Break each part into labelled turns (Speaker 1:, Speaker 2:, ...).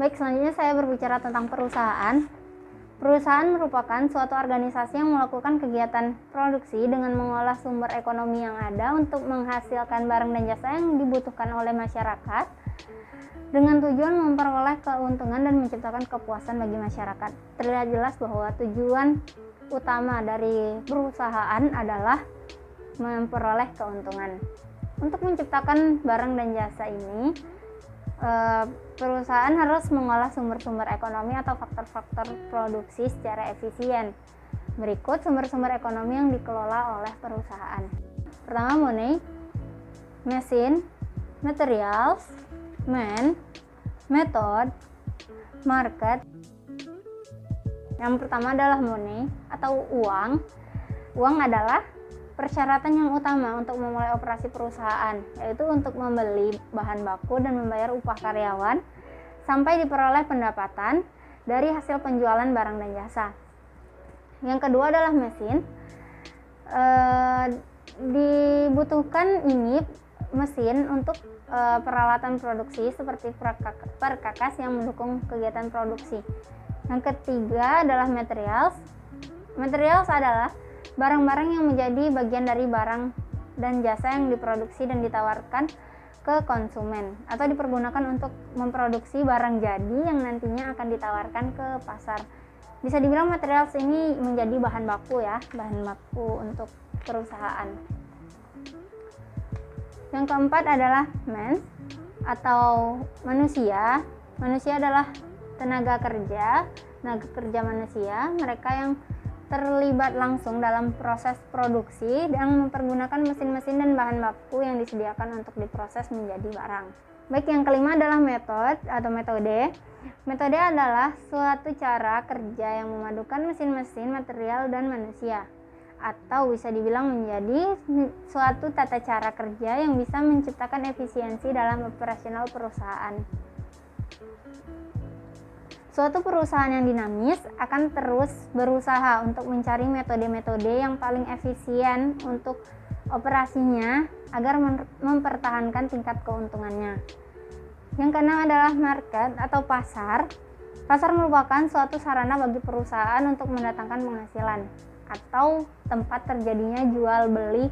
Speaker 1: Baik, selanjutnya saya berbicara tentang perusahaan. Perusahaan merupakan suatu organisasi yang melakukan kegiatan produksi dengan mengolah sumber ekonomi yang ada untuk menghasilkan barang dan jasa yang dibutuhkan oleh masyarakat dengan tujuan memperoleh keuntungan dan menciptakan kepuasan bagi masyarakat. Terlihat jelas bahwa tujuan utama dari perusahaan adalah memperoleh keuntungan. Untuk menciptakan barang dan jasa ini, perusahaan harus mengolah sumber-sumber ekonomi atau faktor-faktor produksi secara efisien. Berikut sumber-sumber ekonomi yang dikelola oleh perusahaan. Pertama, money, mesin, materials, man, method, market. Yang pertama adalah money atau uang. Uang adalah persyaratan yang utama untuk memulai operasi perusahaan, yaitu untuk membeli bahan baku dan membayar upah karyawan sampai diperoleh pendapatan dari hasil penjualan barang dan jasa. Yang kedua adalah mesin. Dibutuhkan ini mesin untuk peralatan produksi seperti perkakas yang mendukung kegiatan produksi. Yang ketiga adalah materials. Materials adalah barang-barang yang menjadi bagian dari barang dan jasa yang diproduksi dan ditawarkan ke konsumen atau dipergunakan untuk memproduksi barang jadi yang nantinya akan ditawarkan ke pasar. Bisa dibilang materials ini menjadi bahan baku untuk perusahaan. Yang keempat adalah man atau manusia. Manusia adalah tenaga kerja manusia, mereka yang terlibat langsung dalam proses produksi dan mempergunakan mesin-mesin dan bahan baku yang disediakan untuk diproses menjadi barang. Baik, yang kelima adalah metode. Metode adalah suatu cara kerja yang memadukan mesin-mesin, material, dan manusia, atau bisa dibilang menjadi suatu tata cara kerja yang bisa menciptakan efisiensi dalam operasional perusahaan. Suatu perusahaan yang dinamis akan terus berusaha untuk mencari metode-metode yang paling efisien untuk operasinya agar mempertahankan tingkat keuntungannya. Yang keenam adalah market atau pasar. Pasar merupakan suatu sarana bagi perusahaan untuk mendatangkan penghasilan atau tempat terjadinya jual beli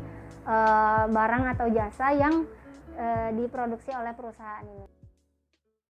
Speaker 1: barang atau jasa yang diproduksi oleh perusahaan ini.